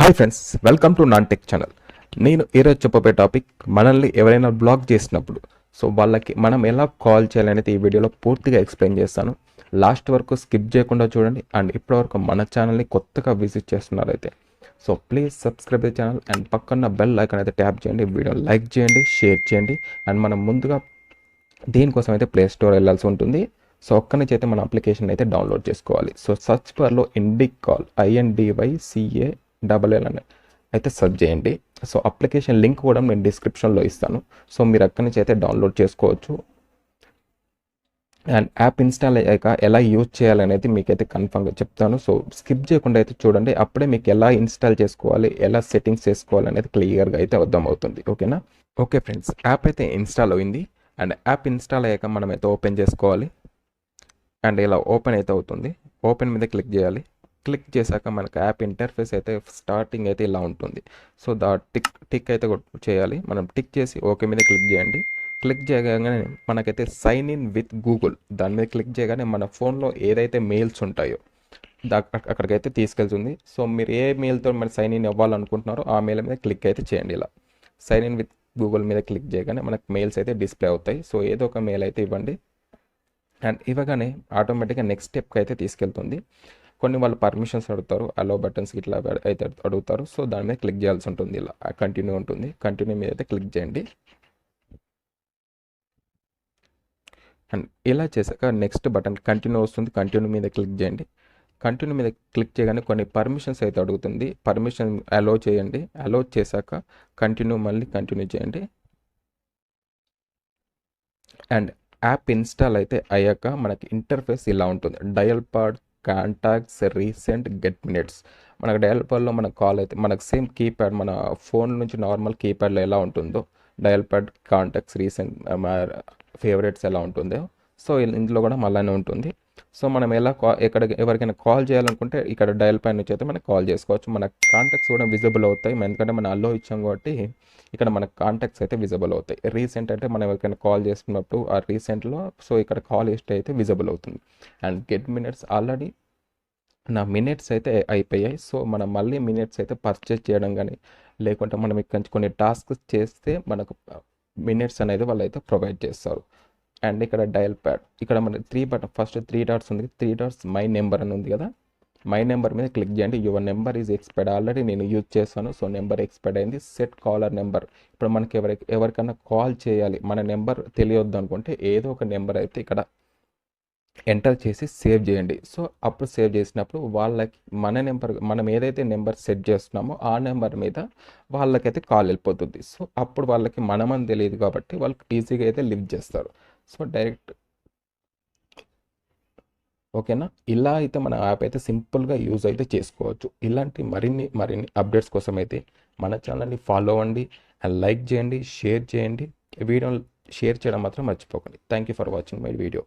Hi friends, welcome to non tech channel. నేను ఈరోజు చెప్పబోయే టాపిక్ మనల్ని ఎవరైనా బ్లాక్ చేసినప్పుడు వాళ్ళకి మనం ఎలా కాల్ చేయాలనేది ఈ వీడియోలో పూర్తిగా ఎక్స్ప్లెయిన్ చేస్తాను. లాస్ట్ వరకు స్కిప్ చేయకుండా చూడండి. అండ్ ఇప్పటివరకు మన ఛానల్ని కొత్తగా విజిట్ చేస్తున్నారైతే please subscribe the channel and పక్కన బెల్ ఐకాన్ అయితే ట్యాప్ చేయండి. వీడియో లైక్ చేయండి, షేర్ చేయండి. అండ్ మనం ముందుగా దీనికోసం అయితే ప్లే స్టోర్ వెళ్ళాల్సి ఉంటుంది. అక్కడి నుంచి అయితే మన అప్లికేషన్ అయితే డౌన్లోడ్ చేసుకోవాలి. సర్చ్ బార్లో ఇండికాల్ INDYCALL అని అయితే సెర్చ్ చేయండి. అప్లికేషన్ లింక్ కూడా నేను డిస్క్రిప్షన్లో ఇస్తాను. మీరు అక్కడి నుంచి అయితే డౌన్లోడ్ చేసుకోవచ్చు. అండ్ యాప్ ఇన్స్టాల్ అయ్యాక ఎలా యూజ్ చేయాలనేది మీకైతే కన్ఫర్మ్గా చెప్తాను. స్కిప్ చేయకుండా అయితే చూడండి. అప్పుడే మీకు ఎలా ఇన్స్టాల్ చేసుకోవాలి, ఎలా సెట్టింగ్స్ చేసుకోవాలి అనేది క్లియర్గా అయితే అర్థమవుతుంది. ఓకేనా? ఓకే ఫ్రెండ్స్, యాప్ అయితే ఇన్స్టాల్ అయింది. అండ్ యాప్ ఇన్స్టాల్ అయ్యాక మనం అయితే ఓపెన్ చేసుకోవాలి. అండ్ ఇలా ఓపెన్ అయితే అవుతుంది. ఓపెన్ మీద క్లిక్ చేయాలి. క్లిక్ చేశాక మనకు యాప్ ఇంటర్ఫేస్ అయితే స్టార్టింగ్ అయితే ఇలా ఉంటుంది. టిక్ అయితే చేయాలి. మనం టిక్ చేసి ఓకే మీద క్లిక్ చేయండి. క్లిక్ చేయగానే మనకైతే సైన్ ఇన్ విత్ గూగుల్ దాని మీద క్లిక్ చేయగానే మన ఫోన్లో ఏదైతే మెయిల్స్ ఉంటాయో అక్కడికైతే తీసుకెళ్తుంది. మీరు ఏ మెయిల్తో మరి సైన్ ఇన్ అవ్వాలనుకుంటున్నారో ఆ మెయిల్ మీద క్లిక్ అయితే చేయండి. ఇలా సైన్ ఇన్ విత్ గూగుల్ మీద క్లిక్ చేయగానే మనకు మెయిల్స్ అయితే డిస్ప్లే అవుతాయి. ఏదో ఒక మెయిల్ అయితే ఇవ్వండి. అండ్ ఇవ్వగానే ఆటోమేటిక్గా నెక్స్ట్ స్టెప్కి అయితే తీసుకెళ్తుంది. కొన్ని వాళ్ళు పర్మిషన్స్ అడుగుతారు, అలో బటన్స్ ఇట్లా అయితే అడుగుతారు. దాని మీద క్లిక్ చేయాల్సి ఉంటుంది. ఇలా కంటిన్యూ ఉంటుంది. కంటిన్యూ మీద అయితే క్లిక్ చేయండి. అండ్ ఇలా చేశాక నెక్స్ట్ బటన్ కంటిన్యూ వస్తుంది. కంటిన్యూ మీద క్లిక్ చేయండి. కంటిన్యూ మీద క్లిక్ చేయగానే కొన్ని పర్మిషన్స్ అయితే అడుగుతుంది. పర్మిషన్ అలో చేయండి. అలో చేశాక మళ్ళీ కంటిన్యూ చేయండి. అండ్ యాప్ ఇన్స్టాల్ అయితే అయ్యాక మనకి ఇంటర్ఫేస్ ఇలా ఉంటుంది. డయల్ పాడ్, కాంటాక్ట్స్, రీసెంట్, గెట్ మినిట్స్. మనకు డయల్ పాడ్లో మన కాల్ అయితే మనకు సేమ్ కీప్యాడ్, మన ఫోన్ నుంచి నార్మల్ కీప్యాడ్లో ఎలా ఉంటుందో dial pad, contacts, recent, favourites ఎలా ఉంటుందో ఇందులో కూడా మళ్ళీ ఉంటుంది. మనం ఎలా ఎవరికైనా కాల్ చేయాలనుకుంటే ఇక్కడ డయల్ ప్యాడ్ నుంచి అయితే మనం కాల్ చేసుకోవచ్చు. మన కాంటాక్ట్స్ కూడా విజిబుల్ అవుతాయి. ఎందుకంటే మనం అల్లో ఇచ్చాం కాబట్టి ఇక్కడ మన కాంటాక్ట్స్ అయితే విజిబుల్ అవుతాయి. రీసెంట్ అంటే మనం ఎవరికైనా కాల్ చేస్తున్నప్పుడు ఆ రీసెంట్లో ఇక్కడ కాల్ హిస్టరీ అయితే విజిబుల్ అవుతుంది. అండ్ గెట్ మినిట్స్, ఆల్రెడీ నా మినిట్స్ అయితే అయిపోయాయి. మనం మళ్ళీ మినిట్స్ అయితే పర్చేస్ చేయడం కానీ లేకుంటే మనం ఇక్కడ కొన్ని టాస్క్స్ చేస్తే మనకు మినిట్స్ అనేది వాళ్ళు అయితే ప్రొవైడ్ చేస్తారు. అండ్ ఇక్కడ డయల్ ప్యాడ్, ఇక్కడ మన ఫస్ట్ 3 డాట్స్ ఉంది. 3 డాట్స్ మై నెంబర్ అని ఉంది కదా, మై నెంబర్ మీద క్లిక్ చేయండి. Your number is expired, already నేను యూజ్ చేస్తాను. నెంబర్ ఎక్స్పైర్డ్ అయింది. సెట్ కాలర్ నెంబర్, ఇప్పుడు మనకి ఎవరికైనా కాల్ చేయాలి, మన నెంబర్ తెలియొద్దు అనుకుంటే ఏదో ఒక నెంబర్ అయితే ఇక్కడ ఎంటర్ చేసి సేవ్ చేయండి. అప్పుడు సేవ్ చేసినప్పుడు వాళ్ళకి మన నెంబర్, మనం ఏదైతే నెంబర్ సెట్ చేస్తున్నామో ఆ నెంబర్ మీద వాళ్ళకైతే కాల్ వెళ్ళిపోతుంది. అప్పుడు వాళ్ళకి మనమని తెలియదు కాబట్టి వాళ్ళకి ఈజీగా అయితే లిఫ్ట్ చేస్తారు. డైరెక్ట్ ఓకేనా? ఇలా అయితే మన యాప్ అయితే సింపుల్గా యూజ్ అయితే చేసుకోవచ్చు. ఇలాంటి మరిన్ని అప్డేట్స్ కోసం అయితే మన ఛానల్ని ఫాలో అవ్వండి అండ్ లైక్ చేయండి, షేర్ చేయండి. వీడియోని షేర్ చేయడం మాత్రం మర్చిపోకండి. Thank you for watching my video.